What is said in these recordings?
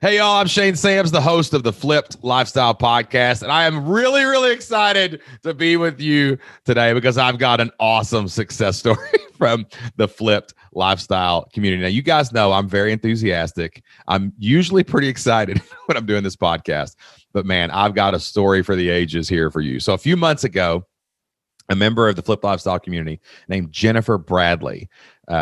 Hey, y'all, I'm Shane Sams, the host of the Flipped Lifestyle Podcast, and I am really, really excited to be with you today because I've got an awesome success story from the Flipped Lifestyle community. Now, you guys know I'm very enthusiastic. I'm usually pretty excited when I'm doing this podcast, but man, I've got a story for the ages here for you. So a few months ago, a member of the Flipped Lifestyle community named Jennifer Bradley,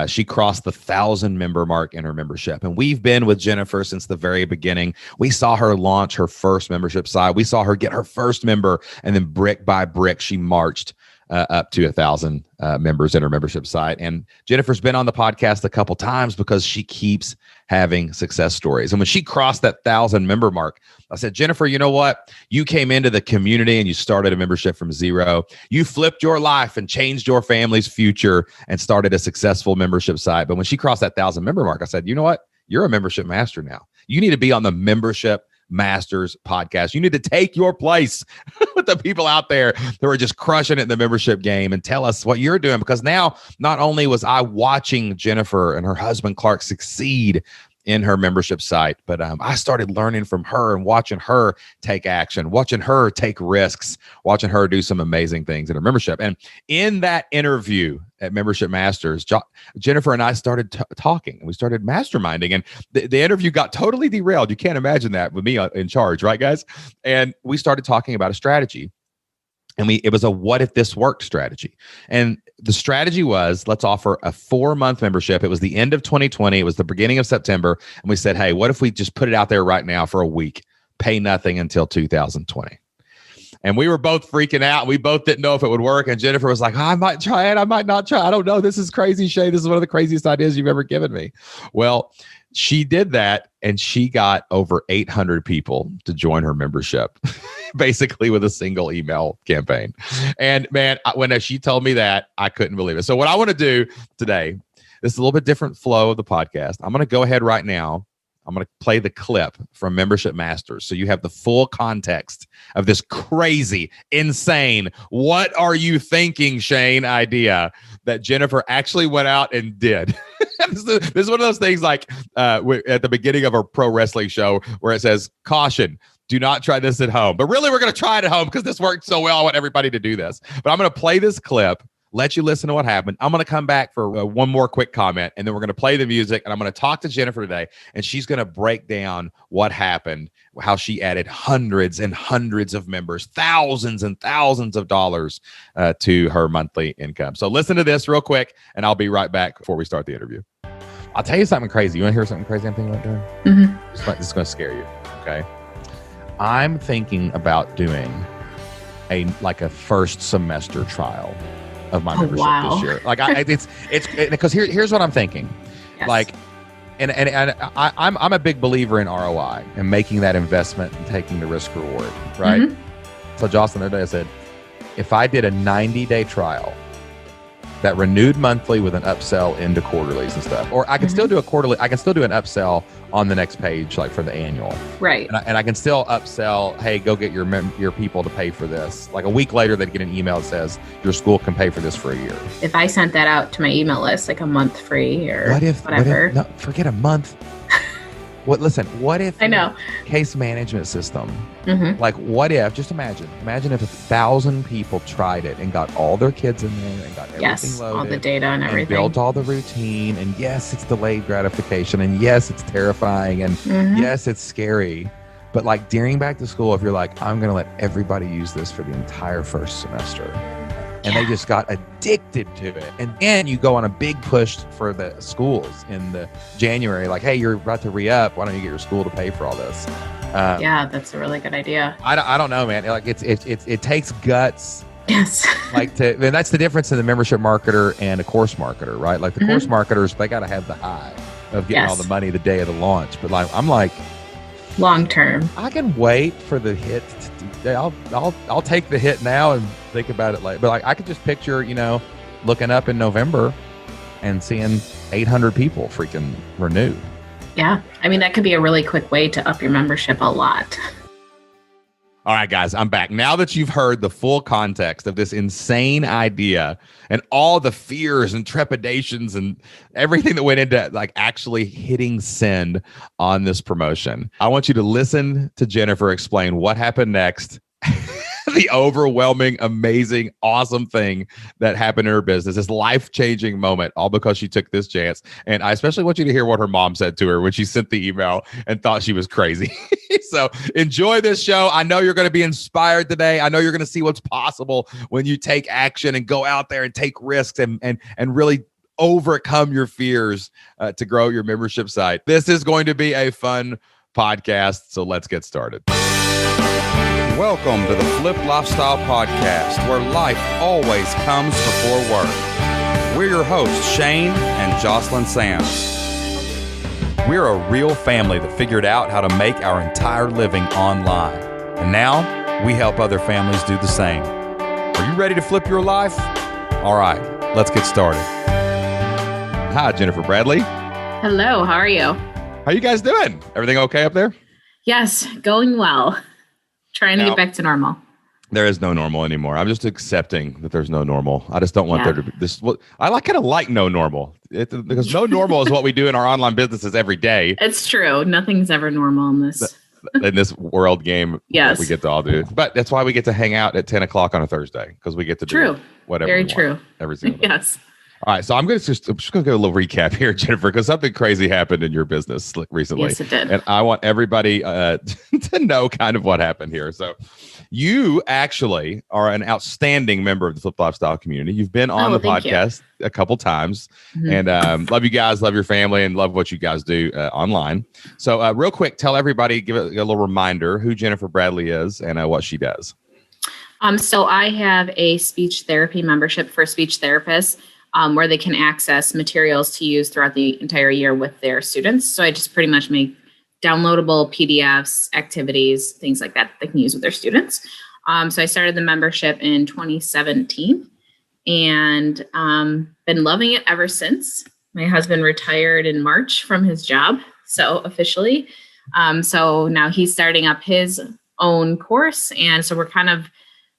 she crossed the 1,000-member mark in her membership. And we've been with Jennifer since the very beginning. We saw her launch her first membership site. We saw her get her first member. And then brick by brick, she marched up to 1,000 members in her membership site. And Jennifer's been on the podcast a couple times because she keeps having success stories. And when she crossed that 1,000-member mark, I said, Jennifer, you know what? You came into the community and you started a membership from zero. You flipped your life and changed your family's future and started a successful membership site. But when she crossed that 1,000-member mark, I said, you know what? You're a membership master now. You need to be on the Membership Masters podcast. You need to take your place with the people out there who are just crushing it in the membership game and tell us what you're doing. Because now, not only was I watching Jennifer and her husband Clark succeed in her membership site, but I started learning from her and watching her take action, watching her take risks, watching her do some amazing things in her membership. And in that interview at Membership Masters, Jennifer and I started talking. We started masterminding, and the interview got totally derailed. You can't imagine that with me in charge, right, guys? And we started talking about a strategy. And it was a what if this worked strategy. And the strategy was, let's offer a 4-month membership. It was the end of 2020. It was the beginning of September. And we said, hey, what if we just put it out there right now for a week, pay nothing until 2020? And we were both freaking out. We both didn't know if it would work. And Jennifer was like, I might try it. I might not try. I don't know. This is crazy, Shay. This is one of the craziest ideas you've ever given me. Well, she did that, and she got over 800 people to join her membership, basically with a single email campaign. And man, when she told me that, I couldn't believe it. So what I want to do today, this is a little bit different flow of the podcast. I'm going to go ahead right now. I'm going to play the clip from Membership Masters so you have the full context of this crazy, insane, what are you thinking, Shane idea that Jennifer actually went out and did. This is one of those things like at the beginning of a pro wrestling show where it says, caution, do not try this at home. But really, we're going to try it at home because this worked so well. I want everybody to do this. But I'm going to play this clip, let you listen to what happened. I'm going to come back for one more quick comment, and then we're going to play the music, and I'm going to talk to Jennifer today, and she's going to break down what happened, how she added hundreds and hundreds of members, thousands and thousands of dollars to her monthly income. So listen to this real quick, and I'll be right back before we start the interview. I'll tell you something crazy. You want to hear something crazy I'm thinking about doing? Mm-hmm. This is going to scare you, okay? I'm thinking about doing a first semester trial of my membership this year. Like it's because here's what I'm thinking. Yes. Like, and I'm a big believer in ROI and making that investment and taking the risk reward, right? Mm-hmm. So Jocelyn, the other day I said, if I did a 90-day trial that renewed monthly with an upsell into quarterlies and stuff, or I can still do a quarterly, I can still do an upsell on the next page, like for the annual. Right. And I can still upsell, hey, go get your people to pay for this. Like a week later, they'd get an email that says, your school can pay for this for a year. If I sent that out to my email list, like a month free or whatever. No, forget a month. What if I know case management system, like what if, just imagine if 1,000 people tried it and got all their kids in there and got everything loaded. All the data and everything. Built all the routine. And yes, it's delayed gratification. And yes, it's terrifying. And yes, it's scary. But like during back to school, if you're like, I'm going to let everybody use this for the entire first semester. And they just got addicted to it. And then you go on a big push for the schools in the January, like, hey, you're about to re-up. Why don't you get your school to pay for all this? That's a really good idea. I don't know, man. Like it takes guts. Yes. And that's the difference in the membership marketer and a course marketer, right? Like the course marketers, they got to have the high of getting all the money the day of the launch. But like, I'm like, long term, I can wait for the hit. I'll take the hit now and think about it later. But like, I could just picture, looking up in November and seeing 800 people freaking renew. Yeah. I mean, that could be a really quick way to up your membership a lot. All right, guys, I'm back. Now that you've heard the full context of this insane idea and all the fears and trepidations and everything that went into like actually hitting send on this promotion, I want you to listen to Jennifer explain what happened next. The overwhelming, amazing, awesome thing that happened in her business, this life-changing moment, all because she took this chance. And I especially want you to hear what her mom said to her when she sent the email and thought she was crazy. So enjoy this show. I know you're going to be inspired today. I know you're going to see what's possible when you take action and go out there and take risks and really overcome your fears to grow your membership site. This is going to be a fun podcast. So let's get started. Welcome to the Flipped Lifestyle Podcast, where life always comes before work. We're your hosts, Shane and Jocelyn Sands. We're a real family that figured out how to make our entire living online. And now we help other families do the same. Are you ready to flip your life? All right, let's get started. Hi, Jennifer Bradley. Hello, how are you? How you guys doing? Everything okay up there? Yes, going well. Trying to get back to normal. There is no normal anymore. I'm just accepting that there's no normal. I just don't want there to be this. I kind of like no normal because no normal is what we do in our online businesses every day. It's true. Nothing's ever normal in this world game that we get to all do. But that's why we get to hang out at 10 o'clock on a Thursday, because we get to do whatever. Very true. Every single day. Yes. All right, so I'm just going to give a little recap here, Jennifer, because something crazy happened in your business recently. Yes, it did. And I want everybody to know kind of what happened here. So you actually are an outstanding member of the Flip Lifestyle community. You've been on the podcast a couple times. Mm-hmm. And love you guys, love your family, and love what you guys do online. So real quick, tell everybody, give it a little reminder who Jennifer Bradley is and what she does. So I have a speech therapy membership for speech therapists. Where they can access materials to use throughout the entire year with their students. So I just pretty much make downloadable PDFs, activities, things like that they can use with their students. So I started the membership in 2017 and been loving it ever since. My husband retired in March from his job, so officially. So now he's starting up his own course. And so we're kind of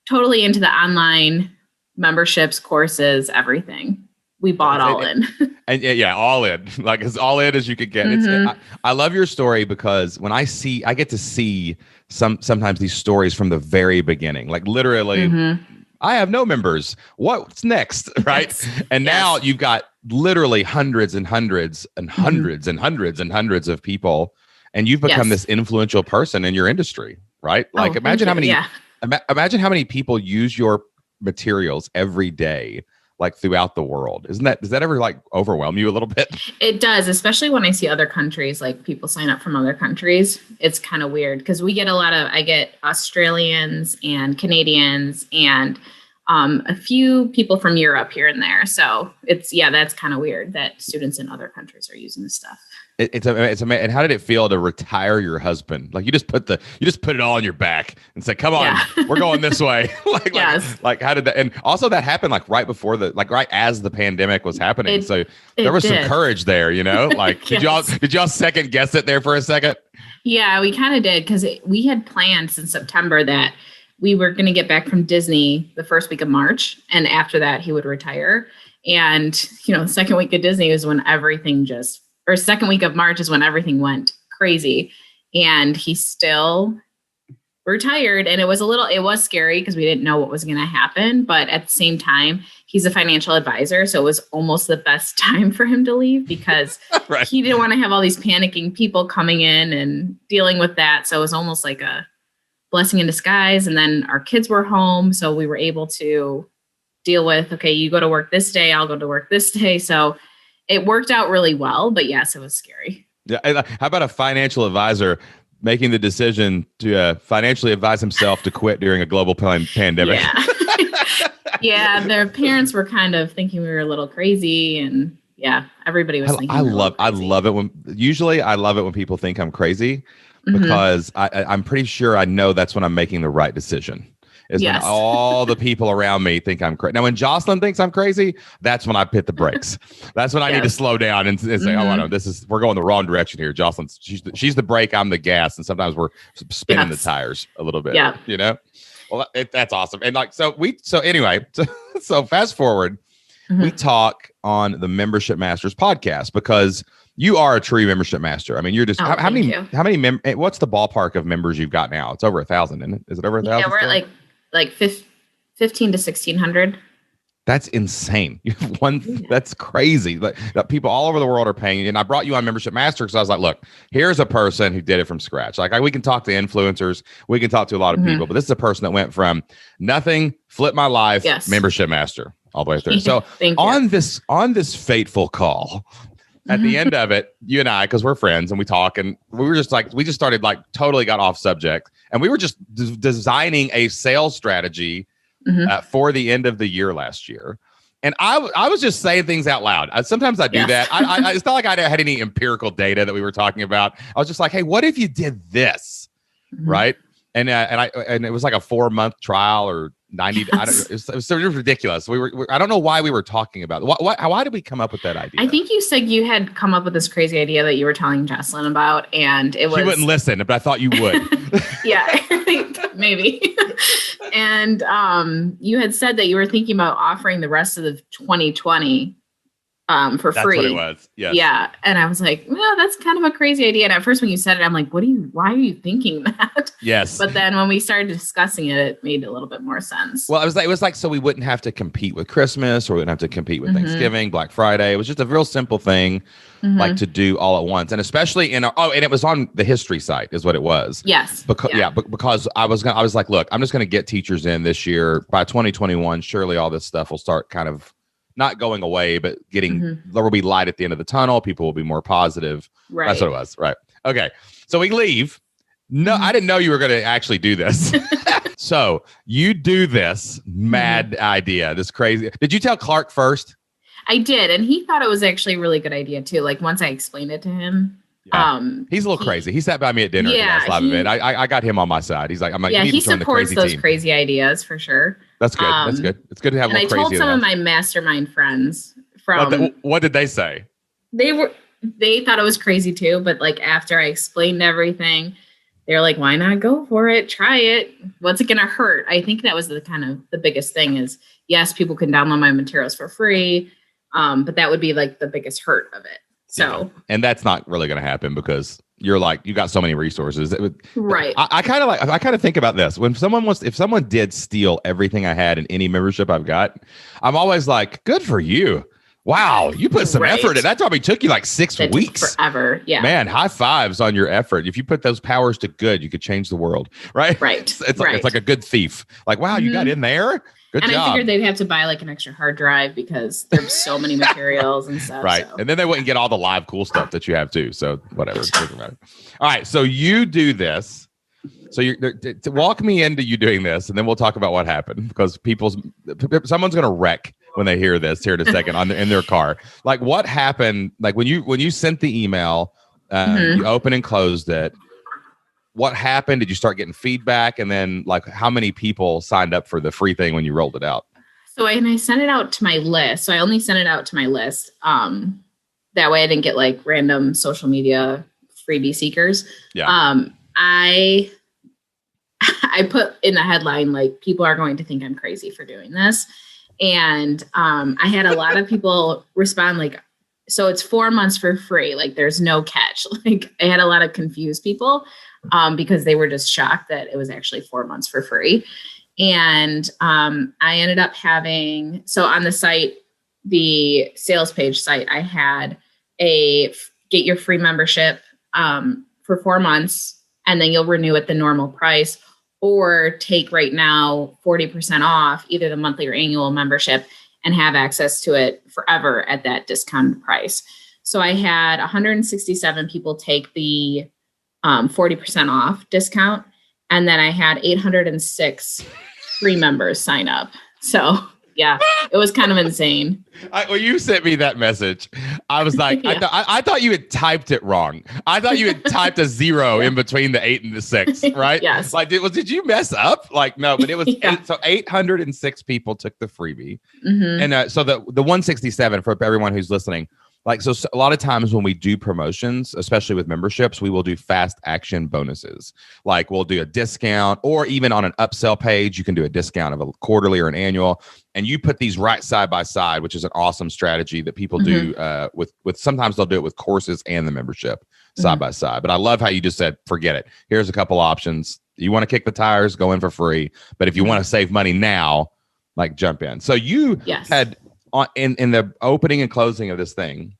totally into the online memberships, courses, everything. We bought all in. And yeah, all in. Like as all in as you could get. Mm-hmm. I love your story because when I get to see sometimes these stories from the very beginning, like literally, I have no members. What's next? Right. Yes. And now you've got literally hundreds and hundreds and hundreds and hundreds and hundreds of people. And you've become this influential person in your industry, right? Like imagine how many people use your materials every day, like throughout the world. Does that ever like overwhelm you a little bit? It does, especially when I see other countries, like people sign up from other countries. It's kind of weird because I get Australians and Canadians and a few people from Europe here and there. So that's kind of weird that students in other countries are using this stuff. It's amazing. And how did it feel to retire your husband? Like you just put it all on your back and say, "Come on, we're going this way." Like how did that? And also that happened like right before right as the pandemic was happening. So there was some courage there, you know. Like did y'all second guess it there for a second? Yeah, we kind of did because we had planned since September that we were going to get back from Disney the first week of March, and after that he would retire. And the second week of Disney was when everything second week of March is when everything went crazy, and he still retired. And it was scary because we didn't know what was going to happen. But at the same time, he's a financial advisor. So it was almost the best time for him to leave because he didn't want to have all these panicking people coming in and dealing with that. So it was almost like a blessing in disguise. And then our kids were home. So we were able to deal with, okay, you go to work this day, I'll go to work this day. So it worked out really well, but yes, it was scary. Yeah. How about a financial advisor making the decision to financially advise himself to quit during a global pandemic? Yeah. Yeah. Their parents were kind of thinking we were a little crazy, and everybody was thinking. I love it when people think I'm crazy because I'm pretty sure I know that's when I'm making the right decision. is when all the people around me think I'm crazy. Now, when Jocelyn thinks I'm crazy, that's when I hit the brakes. That's when I need to slow down and say, oh, no, we're going the wrong direction here. Jocelyn, she's the brake, I'm the gas. And sometimes we're spinning the tires a little bit, you know? Well, that's awesome. And so fast forward, we talk on the Membership Masters podcast because you are a true membership master. I mean, you're just how many what's the ballpark of members you've got now? It's over 1,000, isn't it? Is it over 1,000? Yeah, we're at like 15 to 1,600. That's insane. You have that's crazy. Like people all over the world are paying. And I brought you on Membership Master because I was like, look, here's a person who did it from scratch. Like we can talk to influencers, we can talk to a lot of people, but this is a person that went from nothing, flip my life, Membership Master all the way through. So on this fateful call, at the end of it, you and I, because we're friends and we talk, and we just started totally got off subject, and we were just designing a sales strategy for the end of the year last year. And I was just saying things out loud. Sometimes I do that. I it's not like I had any empirical data that we were talking about. I was just like, hey, what if you did this? Right. And it was like a 4-month trial or 90. It was so ridiculous. I don't know why we were talking about it. Why did we come up with that idea? I think you said you had come up with this crazy idea that you were telling Jocelyn about, and she wouldn't listen, but I thought you would. Yeah, I think maybe. And you had said that you were thinking about offering the rest of the 2020 for free. That's what it was. Yes. Yeah. And I was like, well, that's kind of a crazy idea. And at first when you said it, I'm like, why are you thinking that? Yes. But then when we started discussing it, it made a little bit more sense. Well, it was like, so we wouldn't have to compete with Christmas, or we wouldn't have to compete with Thanksgiving, Black Friday. It was just a real simple thing, like to do all at once. And especially and it was on the history site is what it was. Yes. Because I was like, look, I'm just going to get teachers in this year. By 2021, surely all this stuff will start kind of not going away, but getting there will be light at the end of the tunnel. People will be more positive. Right. That's what it was. Right. Okay. So we leave. No, I didn't know you were going to actually do this. So you do this mad idea, this crazy. Did you tell Clark first? I did. And he thought it was actually a really good idea too. Like once I explained it to him. Yeah. He's a little crazy. He sat by me at dinner at the last live event. I got him on my side. He's like, I'm like, you need to join the crazy team. He supports those crazy ideas for sure. That's good. That's good. It's good to have a little crazy. And I told some of my mastermind friends from. What did they say? They thought it was crazy too, but like after I explained everything, they're like, why not go for it? Try it. What's it going to hurt? I think that was the biggest thing is, yes, people can download my materials for free. But that would be like the biggest hurt of it. So, and that's not really going to happen because you're like, you got so many resources. Right. I kind of think about this when if someone did steal everything I had in any membership I've got, I'm always like, good for you. Wow. You put some effort in. That probably took you like 6 weeks. Forever. Yeah. Man, high fives on your effort. If you put those powers to good, you could change the world. Right. Right. It's like a good thief. Like, wow, you got in there. Good job. I figured they'd have to buy like an extra hard drive because there's so many materials and stuff. Right. So. And then they wouldn't get all the live cool stuff that you have too. So whatever. All right. So you do this. So to walk me into you doing this, and then we'll talk about what happened because someone's going to wreck when they hear this here in a second in their car. Like what happened? Like when you sent the email, you opened and closed it. What happened? Did you start getting feedback? And then like how many people signed up for the free thing when you rolled it out? So I sent it out to my list. So I only sent it out to my list. That way I didn't get like random social media freebie seekers. Yeah. I put in the headline, like people are going to think I'm crazy for doing this. And I had a lot of people respond like, so it's 4 months for free. Like there's no catch. Like I had a lot of confused people. Because they were just shocked that it was actually 4 months for free. And I ended up having, so on the site, the sales page site, I had get your free membership for 4 months, and then you'll renew at the normal price, or take right now 40% off either the monthly or annual membership and have access to it forever at that discounted price. So I had 167 people take the 40% off discount. And then I had 806 free members sign up. So Yeah, it was kind of insane. When you sent me that message, I was like, Yeah. I thought you had typed it wrong. I thought you had typed a 0 in between the 8 and the 6, right? Yes. Like, did you mess up? Like, no, but it was Yeah. 806 people took the freebie. Mm-hmm. And so the 167 for everyone who's listening, like, so a lot of times when we do promotions, especially with memberships, we will do fast action bonuses. Like we'll do a discount, or even on an upsell page, you can do a discount of a quarterly or an annual. And you put these right side by side, which is an awesome strategy that people do with sometimes they'll do it with courses and the membership side by side. But I love how you just said, forget it. Here's a couple options. You want to kick the tires, go in for free. But if you want to save money now, like jump in. So you had in the opening and closing of this thing,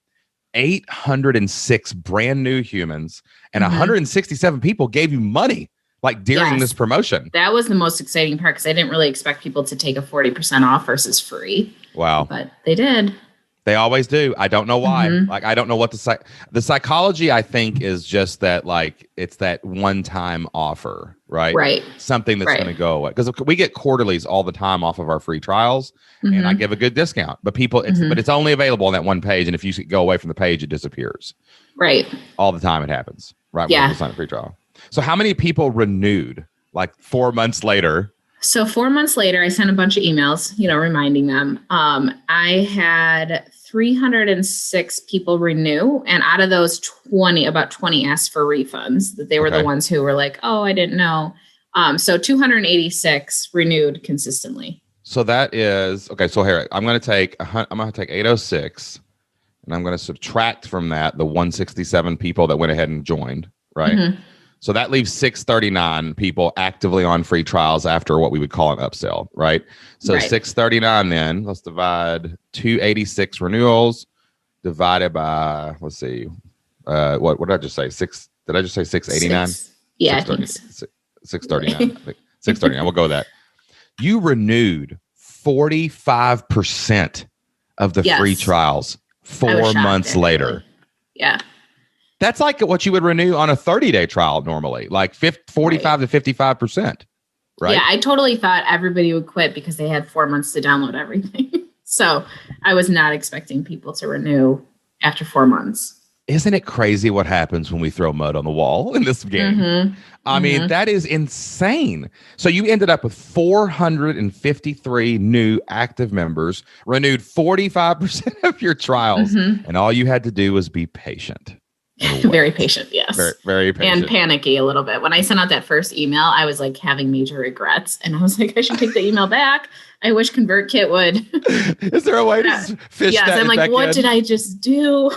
806 brand new humans and 167 people gave you money like during this promotion. That was the most exciting part because I didn't really expect people to take a 40% off versus free. Wow. But they did. They always do. I don't know why. Like, I don't know what the psychology, I think, is just that, like, it's that one-time offer, right? Right. Something that's going to go away. Because we get quarterlies all the time off of our free trials, and I give a good discount. But but it's only available on that one page, and if you go away from the page, it disappears. Right. All the time it happens, right? When you sign a free trial. So how many people renewed, like 4 months later? So 4 months later, I sent a bunch of emails, reminding them. I had 306 people renew. And out of those, about 20 asked for refunds. That they were the ones who were like, oh, I didn't know. So 286 renewed consistently. So that is, okay, so here, I'm going to take 806, and I'm going to subtract from that the 167 people that went ahead and joined, right? So that leaves 639 people actively on free trials after what we would call an upsell, right? So 639 then, let's divide 286 renewals divided by, let's see, what did I just say? Did I just say 689? Yeah, I think so. 639. 639, we'll go with that. You renewed 45% of the free trials 4 months later. Yeah. That's like what you would renew on a 30-day trial normally, like 45 to 55%, right? Yeah, I totally thought everybody would quit because they had 4 months to download everything. So I was not expecting people to renew after 4 months. Isn't it crazy what happens when we throw mud on the wall in this game? I mean, that is insane. So you ended up with 453 new active members, renewed 45% of your trials, and all you had to do was be patient. Very patient, yes. Very, very patient. And panicky a little bit. When I sent out that first email, I was like having major regrets. And I was like, I should take the email back. I wish ConvertKit would. Is there a way to fish that? I'm like, what did I just do?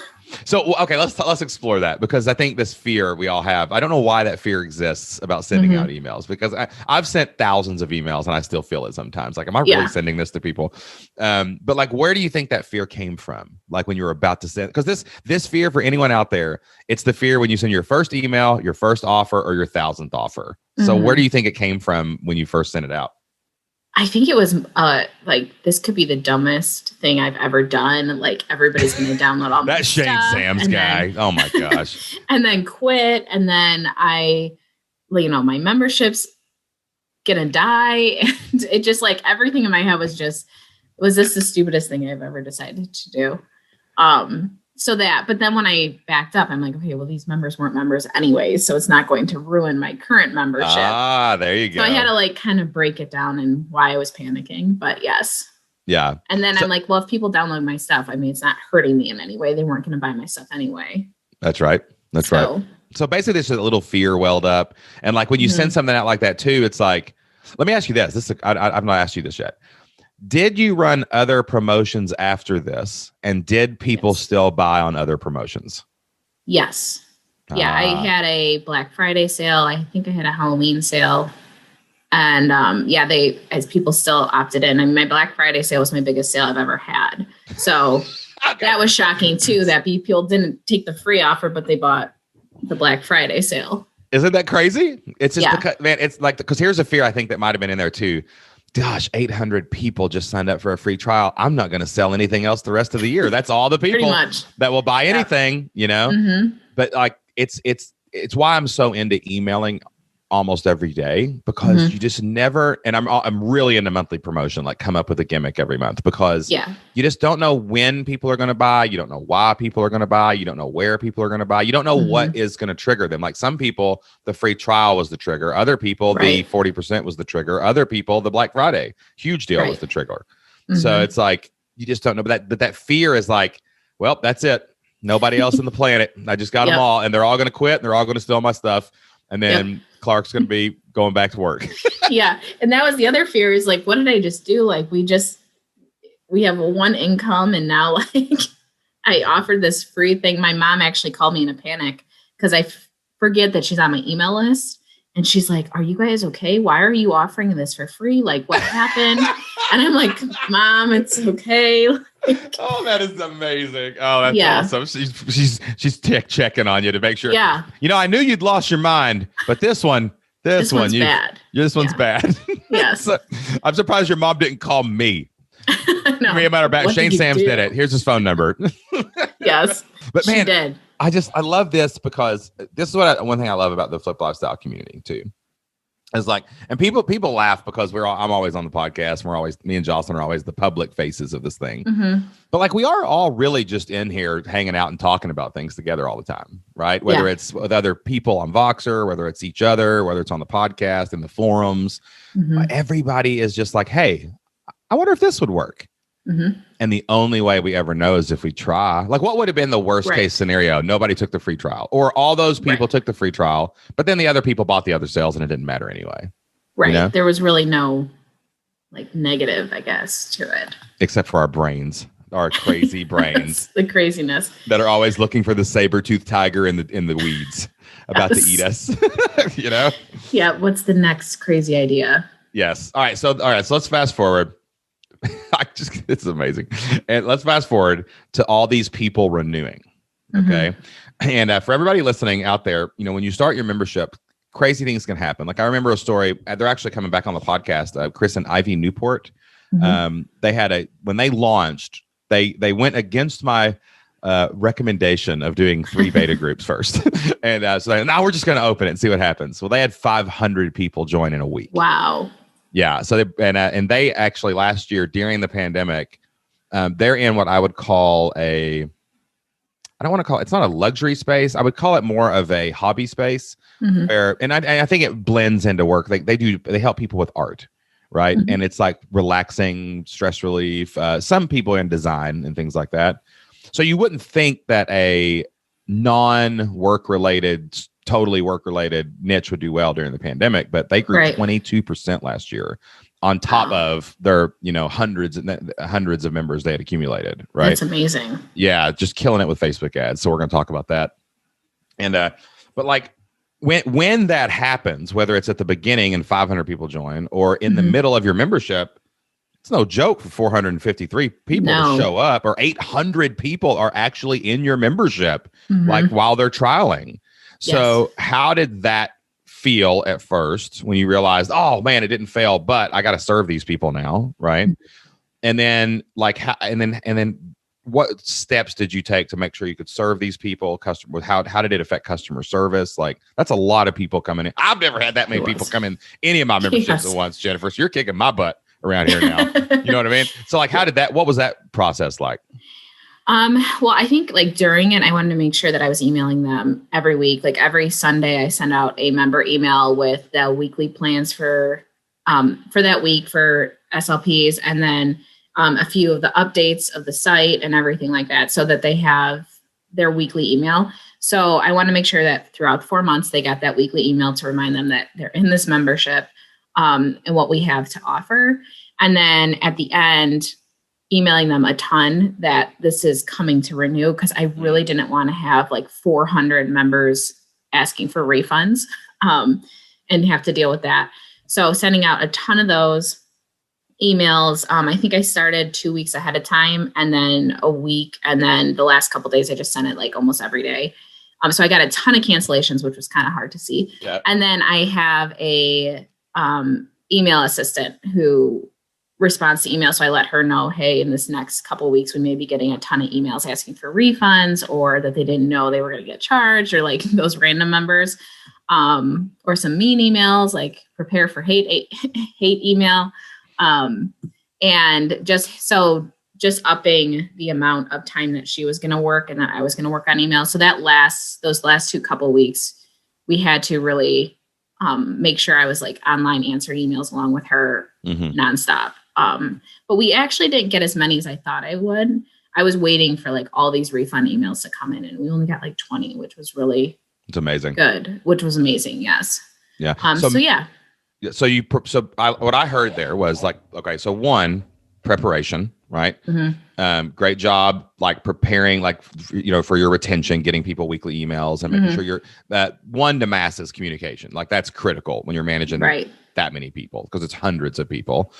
So, okay, let's explore that, because I think this fear we all have, I don't know why that fear exists about sending out emails, because I've sent thousands of emails and I still feel it sometimes. Like, am I really sending this to people? But like, where do you think that fear came from? Like when you were about to send, because this fear, for anyone out there, it's the fear when you send your first email, your first offer, or your 1,000th offer. So where do you think it came from when you first sent it out? I think it was like, this could be the dumbest thing I've ever done. Like, everybody's going to download all my that Shane stuff, Sam's guy. Oh my gosh. And then quit. And then my membership's going to die. And it just, like, everything in my head was this the stupidest thing I've ever decided to do? But then when I backed up, I'm like, okay, well, these members weren't members anyways, so it's not going to ruin my current membership. Ah, there you go. So I had to like kind of break it down and why I was panicking, but yes. Yeah. And then I'm like, well, if people download my stuff, I mean, it's not hurting me in any way. They weren't going to buy my stuff anyway. That's right. Right. So basically there's a little fear welled up. And like when you send something out like that too, it's like, let me ask you this. I've not asked you this yet. Did you run other promotions after this? And did people still buy on other promotions? Yes. Yeah, I had a Black Friday sale. I think I had a Halloween sale. And as people still opted in. I mean, my Black Friday sale was my biggest sale I've ever had. So that was shocking too, that people didn't take the free offer, but they bought the Black Friday sale. Isn't that crazy? It's just because, man, it's like, because here's a fear I think that might have been in there too. Gosh, 800 people just signed up for a free trial. I'm not going to sell anything else the rest of the year. That's all the people that will buy anything, But like, it's why I'm so into emailing almost every day because you just never, and I'm really into monthly promotion, like come up with a gimmick every month because you just don't know when people are going to buy. You don't know why people are going to buy. You don't know where people are going to buy. You don't know what is going to trigger them. Like some people, the free trial was the trigger. Other people, the 40% was the trigger. Other people, the Black Friday huge deal was the trigger. So it's like, you just don't know. But that fear is like, well, that's it. Nobody else on the planet. I just got them all, and they're all going to quit. And they're all going to steal my stuff. And then Clark's going to be going back to work. And that was the other fear is like, what did I just do? Like, we have one income, and now like I offered this free thing. My mom actually called me in a panic because I forget that she's on my email list. And she's like, are you guys okay? Why are you offering this for free? Like, what happened? And I'm like, Mom, it's okay. Oh, that is amazing. Oh, that's awesome. She's checking on you to make sure. Yeah. You know, I knew you'd lost your mind, but this one's bad. This one's bad. Yes. So, I'm surprised your mom didn't call me. No. Me matter of fact, Shane Sams did it. Here's his phone number. Yes. But man, she did. I love this because this is one thing I love about the Flip Lifestyle community too. It's like, and people laugh because I'm always on the podcast. Me and Jocelyn are always the public faces of this thing. But like, we are all really just in here hanging out and talking about things together all the time, right? Whether it's with other people on Voxer, whether it's each other, whether it's on the podcast, in the forums, everybody is just like, hey, I wonder if this would work. And the only way we ever know is if we try. Like, what would have been the worst case scenario? Nobody took the free trial, or all those people took the free trial, but then the other people bought the other sales and it didn't matter anyway. Right. You know? There was really no like negative, I guess, to it. Except for our brains, our crazy brains. The craziness. That are always looking for the saber-toothed tiger in the weeds about to eat us. You know? Yeah. What's the next crazy idea? Yes. All right. So let's fast forward. It's amazing. And let's fast forward to all these people renewing. Okay. And for everybody listening out there, you know, when you start your membership, crazy things can happen. Like I remember a story, they're actually coming back on the podcast, Chris and Ivy Newport. They had when they launched, they went against my recommendation of doing 3 beta groups first. And so now we're just going to open it and see what happens. Well, they had 500 people join in a week. Wow. Yeah. So they actually last year during the pandemic, they're in what I would call it's not a luxury space. I would call it more of a hobby space where, and I think it blends into work. They help people with art, right? And it's like relaxing, stress relief. Some people in design and things like that. So you wouldn't think that a non-work related, totally work-related niche would do well during the pandemic, but they grew 22% last year on top of their, hundreds of members they had accumulated. Right. That's amazing. Yeah. Just killing it with Facebook ads. So we're going to talk about that. And, but like when that happens, whether it's at the beginning and 500 people join or in the middle of your membership, it's no joke for 453 people to show up, or 800 people are actually in your membership, like while they're trialing. So how did that feel at first when you realized, oh man, it didn't fail, but I got to serve these people now, right? And then and then what steps did you take to make sure you could serve these people? How did it affect customer service? Like that's a lot of people coming in. I've never had that many people come in any of my memberships at once, Jennifer. So you're kicking my butt around here now. You know what I mean? So like, what was that process like? Well, I think like during it, I wanted to make sure that I was emailing them every week. Like every Sunday I send out a member email with the weekly plans for that week for SLPs. And then, a few of the updates of the site and everything like that so that they have their weekly email. So I want to make sure that throughout 4 months, they got that weekly email to remind them that they're in this membership, and what we have to offer. And then at the end, emailing them a ton that this is coming to renew, because I really didn't want to have like 400 members asking for refunds and have to deal with that. So sending out a ton of those emails. I think I started 2 weeks ahead of time and then a week. And then the last couple of days, I just sent it like almost every day. So I got a ton of cancellations, which was kind of hard to see. Yeah. And then I have a email assistant who responds to email. So I let her know, hey, in this next couple of weeks, we may be getting a ton of emails asking for refunds or that they didn't know they were going to get charged or like those random members. or some mean emails, like prepare for hate email. And just upping the amount of time that she was going to work and that I was going to work on email. So those last two couple of weeks, we had to really make sure I was like online answering emails along with her nonstop. But we actually didn't get as many as I thought I would. I was waiting for like all these refund emails to come in, and we only got like 20, which was really it's amazing. Good, which was amazing. Yes. Yeah. So what I heard there was like, okay, so one, preparation, right? Great job, like preparing, like, for your retention, getting people weekly emails and making sure you're one to masses communication. Like that's critical when you're managing that many people, because it's hundreds of people.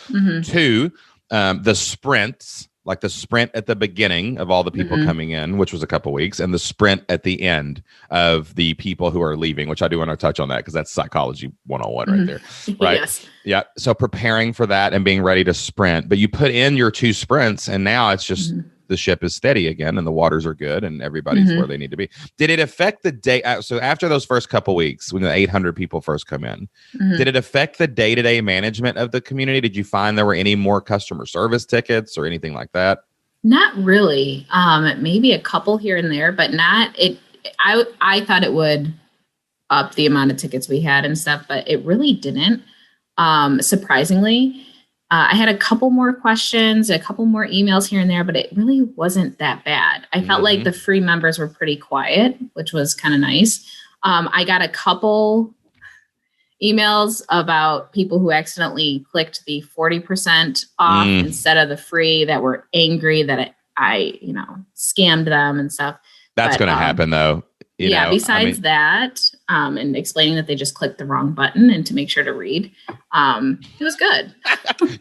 Two, the sprints, like the sprint at the beginning of all the people coming in, which was a couple weeks, and the sprint at the end of the people who are leaving, which I do want to touch on that because that's psychology 101 right there. Right. Yes. Yeah. So preparing for that and being ready to sprint, but you put in your 2 sprints and now it's just the ship is steady again and the waters are good and everybody's where they need to be. Did it affect the day? So after those first couple weeks, when the 800 people first come in, did it affect the day-to-day management of the community? Did you find there were any more customer service tickets or anything like that? Not really. Maybe a couple here and there, but not it. I thought it would up the amount of tickets we had and stuff, but it really didn't. Surprisingly, I had a couple more questions, a couple more emails here and there, but it really wasn't that bad. I felt like the free members were pretty quiet, which was kind of nice. I got a couple emails about people who accidentally clicked the 40% off instead of the free, that were angry that I scammed them and stuff. That's going to happen though. Besides that, and explaining that they just clicked the wrong button and to make sure to read, it was good.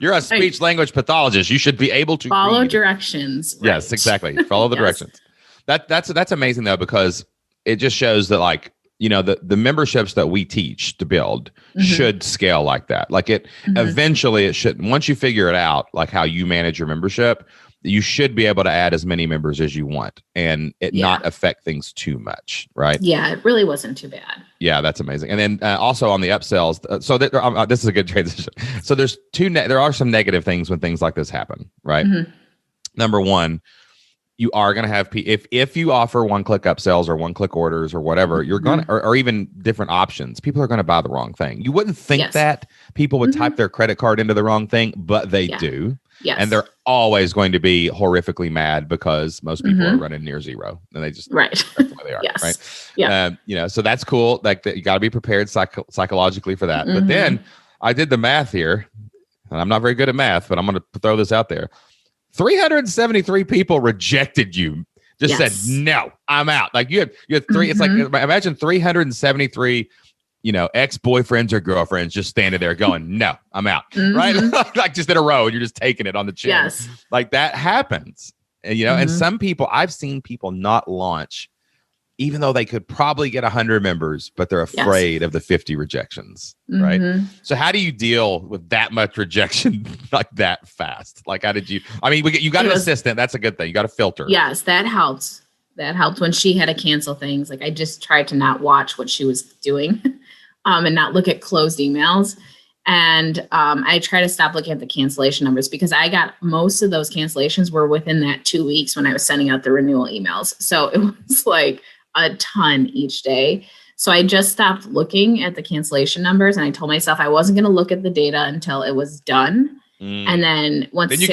You're a speech language pathologist. You should be able to follow directions. Right? Yes, exactly. Follow the directions. That's amazing though, because it just shows that like, the memberships that we teach to build should scale like that. Like it eventually it shouldn't. Once you figure it out, like how you manage your membership, you should be able to add as many members as you want and it not affect things too much, right? Yeah, it really wasn't too bad. Yeah, that's amazing. And then also on the upsells, this is a good transition. So there's there are some negative things when things like this happen, right? Number one, you are going to have if you offer one-click upsells or one-click orders or whatever, you're going to, or even different options, people are going to buy the wrong thing. You wouldn't think that people would type their credit card into the wrong thing, but they do. Yes. And they're always going to be horrifically mad because most people are running near zero and they just that's the way they are. Right. Yeah. So that's cool. Like you got to be prepared psychologically for that. But then I did the math here and I'm not very good at math, but I'm going to throw this out there. 373 people rejected you. Just said, no, I'm out. Like you had 3, it's like, imagine 373 ex-boyfriends or girlfriends just standing there going, no, I'm out. Right. Like just in a row and you're just taking it on the chin. Yes. Like that happens. And, and some people, I've seen people not launch, even though they could probably get 100 members, but they're afraid of the 50 rejections. Right. So how do you deal with that much rejection like that fast? Like, how did you, you got an assistant. That's a good thing. You got a filter. Yes. That helped. That helped when she had to cancel things. Like I just tried to not watch what she was doing. And not look at closed emails. And I try to stop looking at the cancellation numbers because I got most of those cancellations were within that 2 weeks when I was sending out the renewal emails. So it was like a ton each day. So I just stopped looking at the cancellation numbers and I told myself I wasn't going to look at the data until it was done. And then once you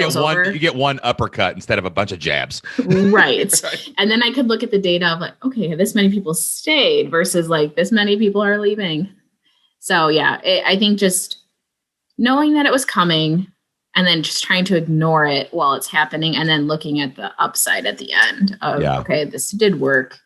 get one uppercut instead of a bunch of jabs. Right. And then I could look at the data of like, okay, this many people stayed versus like this many people are leaving. So yeah, I think just knowing that it was coming and then just trying to ignore it while it's happening and then looking at the upside at the end of, okay, this did work,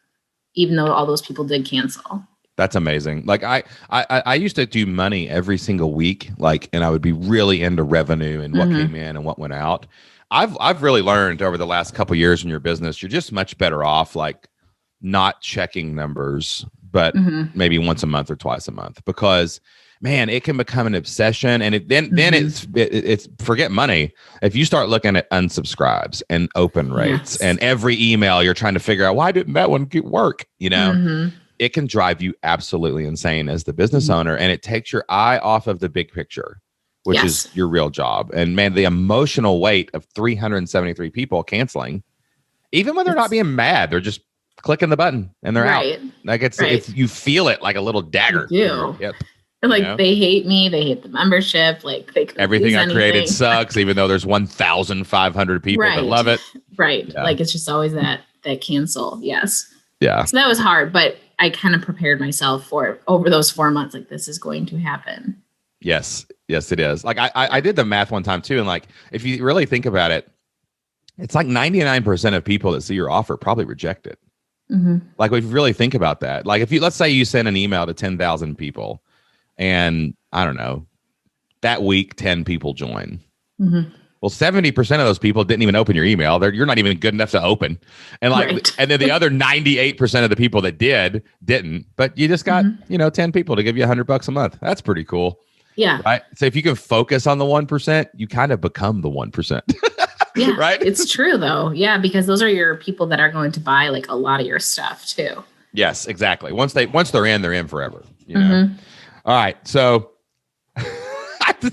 even though all those people did cancel. That's amazing. Like I used to do money every single week, and I would be really into revenue and what came in and what went out. I've really learned over the last couple of years in your business, you're just much better off like not checking numbers, but maybe once a month or twice a month, because man, it can become an obsession. And then it's forget money. If you start looking at unsubscribes and open rates and every email, you're trying to figure out why didn't that one work? it can drive you absolutely insane as the business owner, and it takes your eye off of the big picture, which is your real job. And man, the emotional weight of 373 people canceling, even when they're not being mad, they're just clicking the button and they're out. Like it's you feel it like a little dagger. You do. And like they hate me, they hate the membership, like they everything I created sucks, even though there's 1,500 people that love it. Like it's just always that cancel. Yeah. So that was hard, but I kind of prepared myself for it over those 4 months. Like, this is going to happen. Yes, it is. Like I did the math one time too. And like, if you really think about it, it's like 99% of people that see your offer probably reject it. Like if you really think about that, like let's say you send an email to 10,000 people and I don't know, that week, 10 people join. Well, 70% of those people didn't even open your email. You're not even good enough to open. And and then the other 98% of the people that didn't, but you just got, 10 people to give you $100 a month. That's pretty cool. Yeah. Right. So if you can focus on the 1%, you kind of become the 1%. Yeah. Right. It's true though. Yeah. Because those are your people that are going to buy like a lot of your stuff too. Yes, exactly. Once they're in forever, All right. So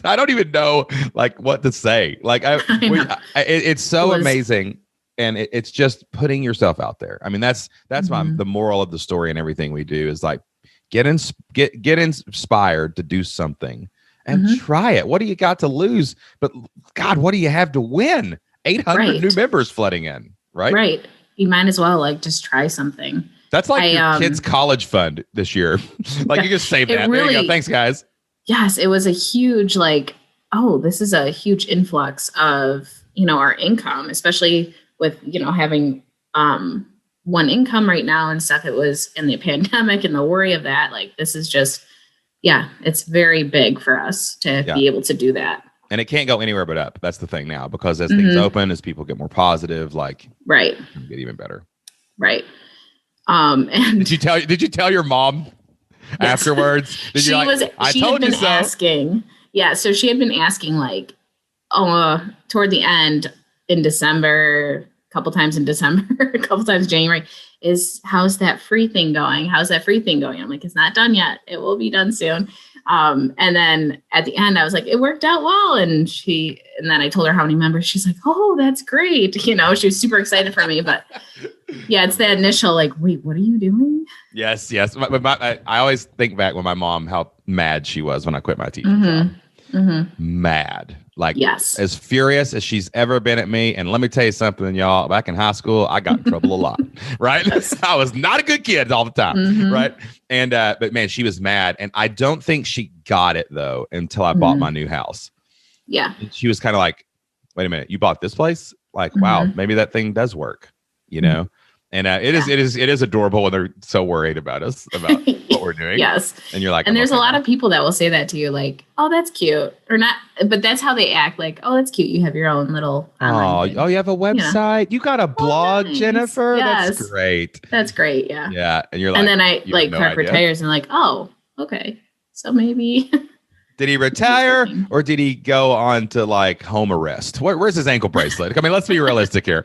I don't even know like what to say. Like it's so amazing. And it's just putting yourself out there. I mean, that's the moral of the story and everything we do is like, get inspired to do something and try it. What do you got to lose? But God, what do you have to win? 800 new members flooding in, right? Right. You might as well like just try something. That's like your kids' college fund this year. Like you can save that. Really, there you go. Thanks, guys. Yes, it was a huge this is a huge influx of, our income, especially with, having one income right now and stuff. It was in the pandemic and the worry of that. Like, this is just, it's very big for us to be able to do that. And it can't go anywhere but up. That's the thing now, because as things open, as people get more positive, like, it'll get even better. Right. And did you tell your mom afterwards? She had been asking. Yeah. So she had been asking like, toward the end in December, a couple times in December, a couple times January, how's that free thing going? I'm like, it's not done yet. It will be done soon. And then at the end I was like, it worked out well. And then I told her how many members. She's like, oh, that's great. She was super excited for me, but it's that initial like, wait, what are you doing? Yes. I always think back when my mom, how mad she was when I quit my teaching job. Mad. Like as furious as she's ever been at me. And let me tell you something, y'all, back in high school, I got in trouble a lot, right? I was not a good kid all the time, right? And, but man, she was mad. And I don't think she got it though, until I bought my new house. Yeah. And she was kind of like, wait a minute, you bought this place? Like, wow, maybe that thing does work, And it is adorable when they're so worried about us, about what we're doing. Yes. And you're like, and there's a lot of people that will say that to you, like, oh, that's cute, or not, but that's how they act. Like, oh, that's cute. You have your own little. Oh, you have a website. You got a blog, nice. Jennifer. Yes. That's great. That's great. Yeah. Yeah. And you're like, and then Clark retires and like, oh, okay. So maybe. Did he retire or did he go on to like home arrest? Where's his ankle bracelet? I mean, let's be realistic here.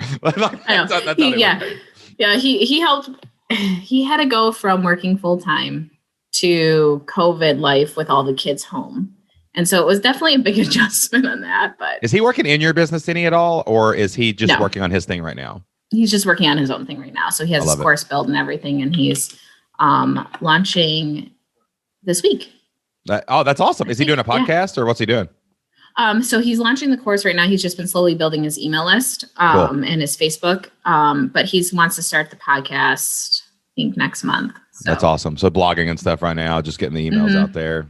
Yeah, he helped. He had to go from working full time to COVID life with all the kids home. And so it was definitely a big adjustment on that. But is he working in your business any at all? Or is he just working on his thing right now? He's just working on his own thing right now. So he has his course built and everything. And he's launching this week. That's awesome. Is he doing a podcast or what's he doing? So he's launching the course right now. He's just been slowly building his email list and his Facebook. But he wants to start the podcast, I think, next month. So. That's awesome. So blogging and stuff right now, just getting the emails out there.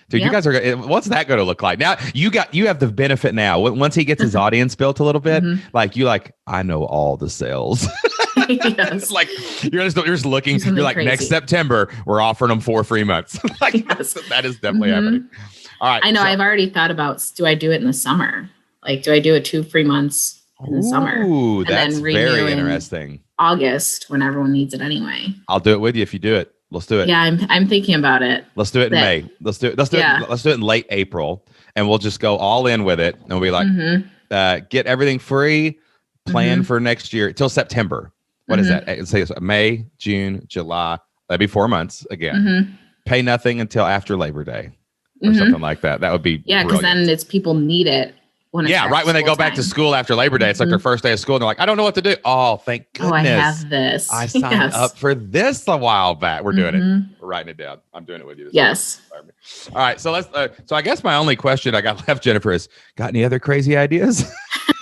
Dude, you guys are, what's that going to look like? Now you have the benefit now. Once he gets his audience built a little bit, I know all the sales. It's like, you're just looking, you're like, crazy. Next September, we're offering them 4 free months. That is definitely happening. All right. I know. I've already thought about, do I do it in the summer? Like, do I do it 2 free months in the summer? Ooh, that's very interesting. August, when everyone needs it anyway. I'll do it with you if you do it. Let's do it. Yeah, I'm thinking about it. Let's do it in May. Let's do it in late April, and we'll just go all in with it. And we'll be like, get everything free, plan for next year till September. What is that? Say May, June, July, That'd be 4 months again. Mm-hmm. Pay nothing until after Labor Day or something like that. That would be because then it's people need it. When right when they go back to school after Labor Day, it's like their first day of school, and they're like, I don't know what to do. Oh, thank goodness. Oh, I have this. I signed up for this a while back. We're doing it. We're writing it down. I'm doing it with you. Yes. All right. So let's. So I guess my only question I got left, Jennifer, is got any other crazy ideas?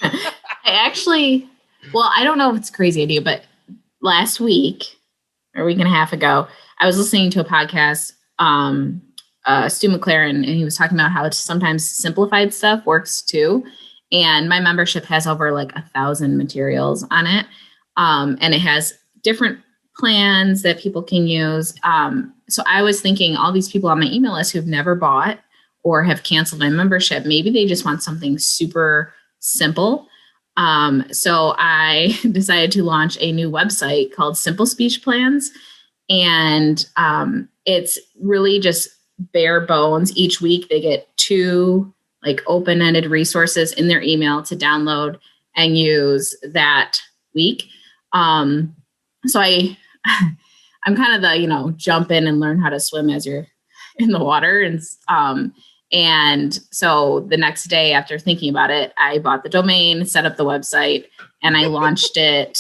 I actually, I don't know if it's a crazy idea, but last week or a week and a half ago, I was listening to a podcast, Stu McLaren, and he was talking about how it's sometimes simplified stuff works too. And my membership has over like 1,000 materials on it. And it has different plans that people can use. So I was thinking all these people on my email list who've never bought or have canceled my membership, maybe they just want something super simple. So I decided to launch a new website called Simple Speech Plans. And it's really just bare bones. Each week they get 2 like open-ended resources in their email to download and use that week. So I'm kind of the, jump in and learn how to swim as you're in the water. And so the next day after thinking about it, I bought the domain, set up the website, and I launched it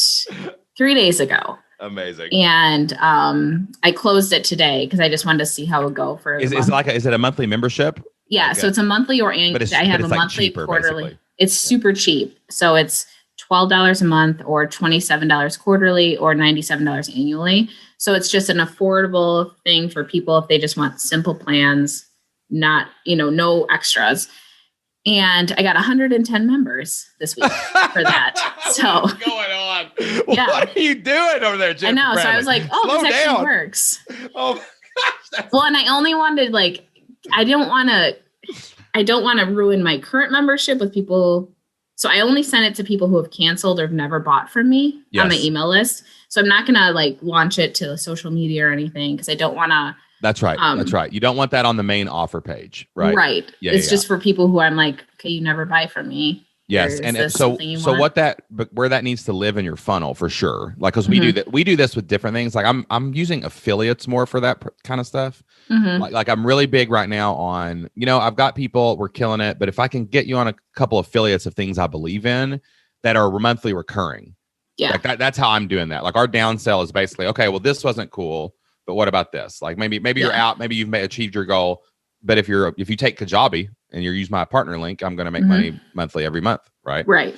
3 days ago. Amazing. And I closed it today because I just wanted to see how it would go for. Is it a monthly membership? Yeah, like so it's a monthly or annual. I have a like monthly, cheaper, quarterly. Basically. It's super cheap. So it's $12 a month or $27 quarterly or $97 annually. So it's just an affordable thing for people if they just want simple plans, not, no extras. And I got 110 members this week for that. So what's going on? What are you doing over there, Jim? I know. So I was like, this actually works. Oh my gosh. Well, and I only wanted I don't want to ruin my current membership with people. So I only sent it to people who have canceled or have never bought from me on my email list. So I'm not going to launch it to social media or anything because I don't want to. That's right. That's right. You don't want that on the main offer page, right? Right. Yeah, it's just for people who I'm like, okay, you never buy from me. Yes, and so where that needs to live in your funnel for sure. Like, because we do that, we do this with different things. Like I'm using affiliates more for that kind of stuff. Like I'm really big right now on, I've got people, we're killing it, but if I can get you on a couple affiliates of things I believe in that are monthly recurring, like that's how I'm doing that. Like our downsell is basically, okay, well this wasn't cool, but what about this? Like maybe you're out, maybe you've achieved your goal, but if you take Kajabi and you use my partner link, I'm going to make money monthly every month, right? Right.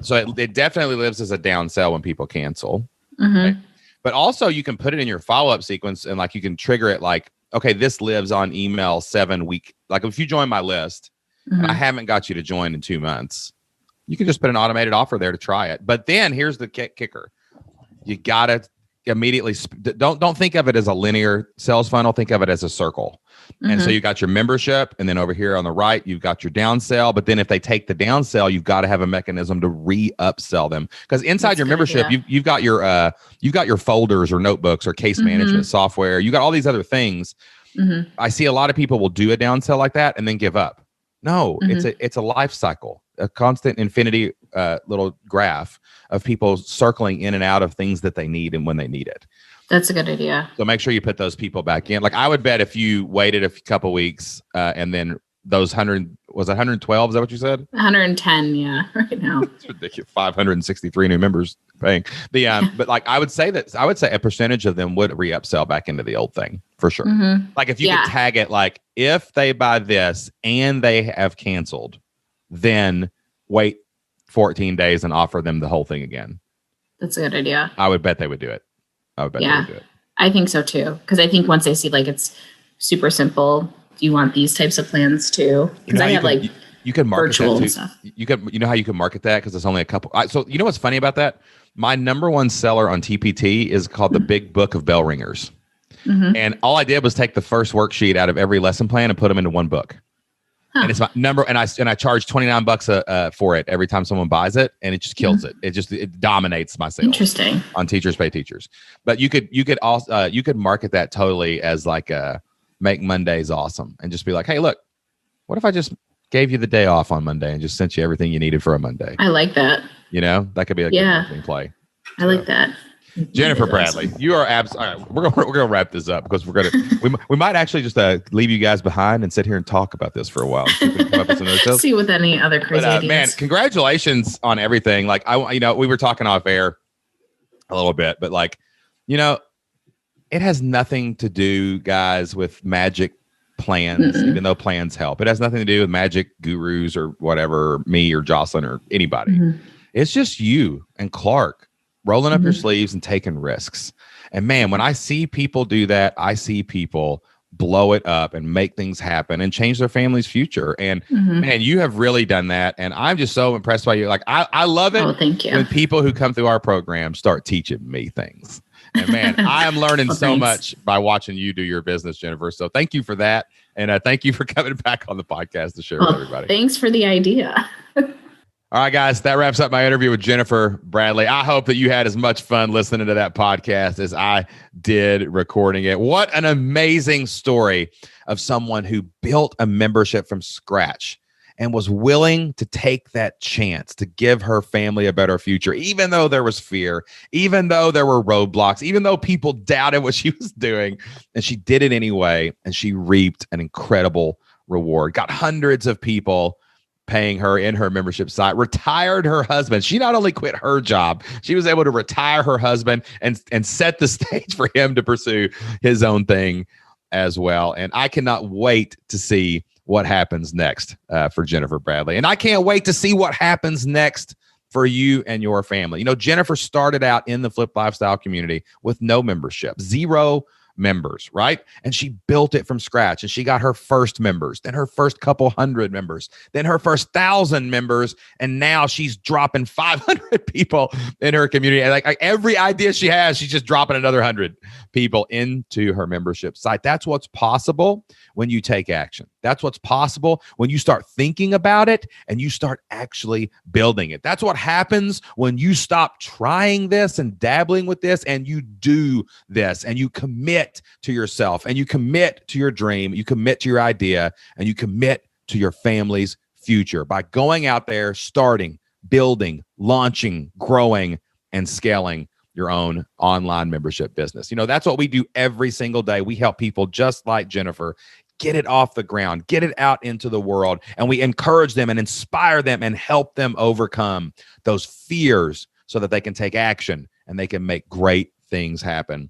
So it definitely lives as a downsell when people cancel. Right? But also you can put it in your follow-up sequence and you can trigger it like, okay, this lives on email 7 week. Like if you join my list and I haven't got you to join in 2 months, you can just put an automated offer there to try it. But then here's the kicker. You got to immediately don't think of it as a linear sales funnel. Think of it as a circle. And so you got your membership, and then over here on the right, you've got your downsell. But then if they take the downsell, you've got to have a mechanism to re-upsell them. Because inside your membership, you've got your folders or notebooks or case management software. You got all these other things. I see a lot of people will do a downsell like that and then give up. No, it's a life cycle, a constant infinity little graph of people circling in and out of things that they need and when they need it. That's a good idea. So make sure you put those people back in. Like I would bet if you waited a couple weeks and then those 112, is that what you said? 110, yeah, right now. It's ridiculous. 563 new members paying. But I would say a percentage of them would re-upsell back into the old thing for sure. Like if you could tag it like if they buy this and they have canceled, then wait 14 days and offer them the whole thing again. That's a good idea. I would bet they would do it. They would do it. I think so too. Because I think once they see it's super simple, do you want these types of plans too? Because I have you can market virtual that too. And stuff. You know how you can market that because it's only a couple. So you know what's funny about that? My number one seller on TPT is called the Big Book of Bell Ringers. And all I did was take the first worksheet out of every lesson plan and put them into one book. And it's my number, and I charge $29 for it every time someone buys it, and it just kills it. It dominates my sales. Interesting. On Teachers Pay Teachers. But you could also you could market that totally as like a make Mondays awesome, and just be like, hey, look, what if I just gave you the day off on Monday and just sent you everything you needed for a Monday? I like that. That could be a good marketing play. I like that. Jennifer Bradley, you are absolutely. We're gonna wrap this up because we might actually just leave you guys behind and sit here and talk about this for a while. See with any other crazy ideas. Man, congratulations on everything. Like we were talking off air a little bit, but it has nothing to do, guys, with magic plans, even though plans help. It has nothing to do with magic gurus or whatever, me or Jocelyn or anybody. It's just you and Clark rolling up your sleeves and taking risks. And man, when I see people do that, I see people blow it up and make things happen and change their family's future. And man, you have really done that. And I'm just so impressed by you. Like, I love it when people who come through our program start teaching me things. And man, I am learning so much by watching you do your business, Jennifer. So thank you for that. And thank you for coming back on the podcast to share with everybody. Thanks for the idea. All right, guys, that wraps up my interview with Jennifer Bradley. I hope that you had as much fun listening to that podcast as I did recording it. What an amazing story of someone who built a membership from scratch and was willing to take that chance to give her family a better future, even though there was fear, even though there were roadblocks, even though people doubted what she was doing. And she did it anyway, and she reaped an incredible reward. Got hundreds of people paying her in her membership site, retired her husband. She not only quit her job, she was able to retire her husband and set the stage for him to pursue his own thing as well. And I cannot wait to see what happens next for Jennifer Bradley. And I can't wait to see what happens next for you and your family. Jennifer started out in the Flip Lifestyle community with no membership, 0 members, right? And she built it from scratch, and she got her first members, then her first couple hundred members, then her first 1,000 members, and now she's dropping 500 people in her community. And like every idea she has, she's just dropping another 100 people into her membership site. That's what's possible when you take action. That's what's possible when you start thinking about it and you start actually building it. That's what happens when you stop trying this and dabbling with this and you do this and you commit to yourself and you commit to your dream, you commit to your idea, and you commit to your family's future by going out there, starting, building, launching, growing, and scaling your own online membership business. That's what we do every single day. We help people just like Jennifer get it off the ground, get it out into the world, and we encourage them and inspire them and help them overcome those fears so that they can take action and they can make great things happen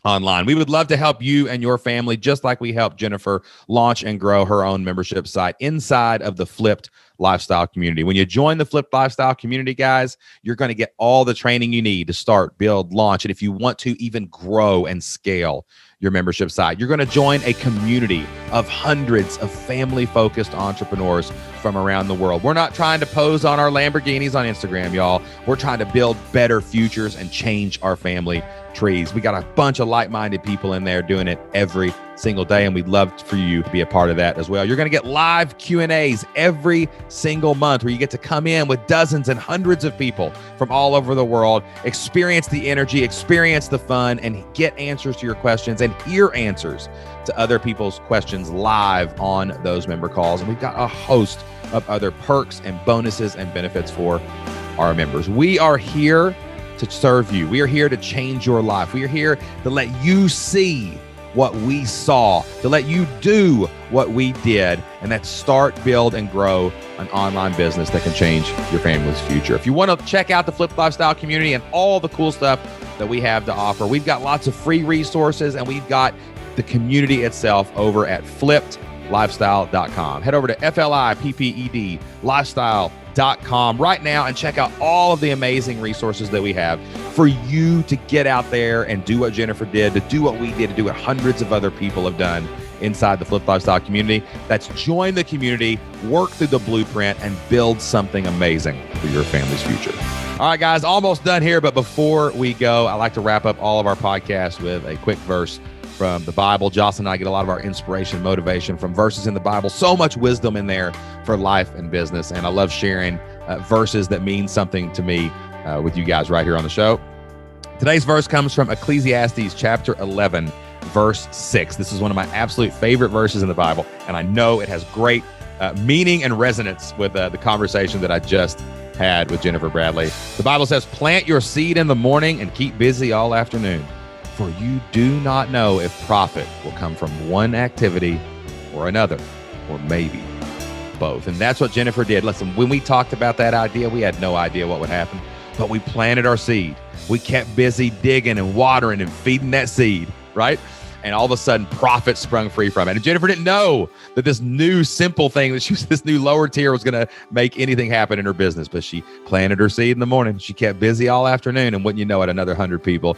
online. We would love to help you and your family, just like we helped Jennifer launch and grow her own membership site inside of the Flipped Lifestyle community. When you join the Flipped Lifestyle community, guys, you're going to get all the training you need to start, build, launch, and if you want to even grow and scale your membership site, you're going to join a community of hundreds of family-focused entrepreneurs from around the world. We're not trying to pose on our Lamborghinis on Instagram, y'all. We're trying to build better futures and change our family trees. We got a bunch of like-minded people in there doing it every single day, and we'd love for you to be a part of that as well. You're going to get live Q&As every single month where you get to come in with dozens and hundreds of people from all over the world, experience the energy, experience the fun, and get answers to your questions and hear answers to other people's questions live on those member calls. And we've got a host of other perks and bonuses and benefits for our members. We are here to serve you. We are here to change your life. We are here to let you see what we saw, to let you do what we did, and that's start, build, and grow an online business that can change your family's future. If you want to check out the Flip Lifestyle community and all the cool stuff that we have to offer, we've got lots of free resources, and we've got the community itself over at flippedlifestyle.com. Head over to FLIPPED lifestyle.com right now and check out all of the amazing resources that we have for you to get out there and do what Jennifer did, to do what we did, to do what hundreds of other people have done inside the Flip Lifestyle community. That's join the community, work through the blueprint, and build something amazing for your family's future. All right, guys, almost done here, but before we go, I like to wrap up all of our podcasts with a quick verse from the Bible. Jocelyn and I get a lot of our inspiration, motivation from verses in the Bible. So much wisdom in there for life and business. And I love sharing verses that mean something to me with you guys right here on the show. Today's verse comes from Ecclesiastes chapter 11, verse 6. This is one of my absolute favorite verses in the Bible. And I know it has great meaning and resonance with the conversation that I just had with Jennifer Bradley. The Bible says, plant your seed in the morning and keep busy all afternoon, for you do not know if profit will come from one activity or another, or maybe both. And that's what Jennifer did. Listen, when we talked about that idea, we had no idea what would happen, but we planted our seed. We kept busy digging and watering and feeding that seed, right? And all of a sudden, profit sprung free from it. And Jennifer didn't know that this new simple thing, this new lower tier was going to make anything happen in her business. But she planted her seed in the morning. She kept busy all afternoon. And wouldn't you know it, another 100 people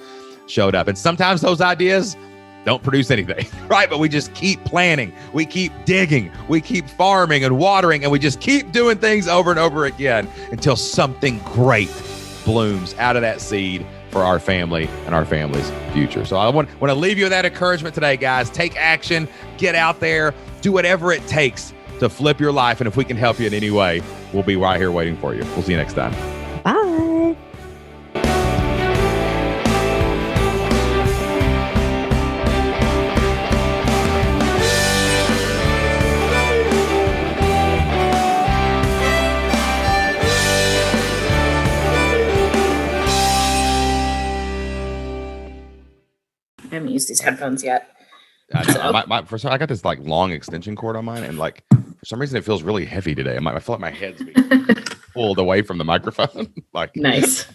showed up. And sometimes those ideas don't produce anything, right? But we just keep planting. We keep digging. We keep farming and watering. And we just keep doing things over and over again until something great blooms out of that seed for our family and our family's future. So I want to leave you with that encouragement today, guys. Take action, get out there, do whatever it takes to flip your life. And if we can help you in any way, we'll be right here waiting for you. We'll see you next time. Bye. I haven't used these headphones yet. I know. I got this like long extension cord on mine, and like for some reason it feels really heavy today. I feel like my head's being pulled away from the microphone. Like Nice.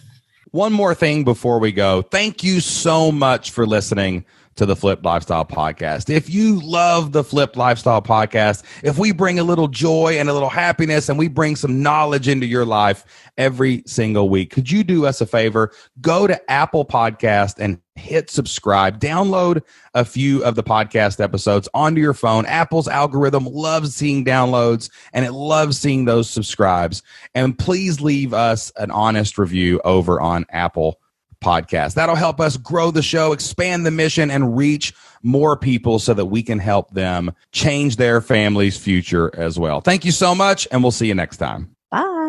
One more thing before we go. Thank you so much for listening to the Flipped Lifestyle Podcast. If you love the Flipped Lifestyle Podcast, if we bring a little joy and a little happiness and we bring some knowledge into your life every single week, could you do us a favor? Go to Apple Podcast and hit subscribe. Download a few of the podcast episodes onto your phone. Apple's algorithm loves seeing downloads and it loves seeing those subscribes. And please leave us an honest review over on Apple Podcast. That'll help us grow the show, expand the mission, and reach more people so that we can help them change their family's future as well. Thank you so much, and we'll see you next time. Bye.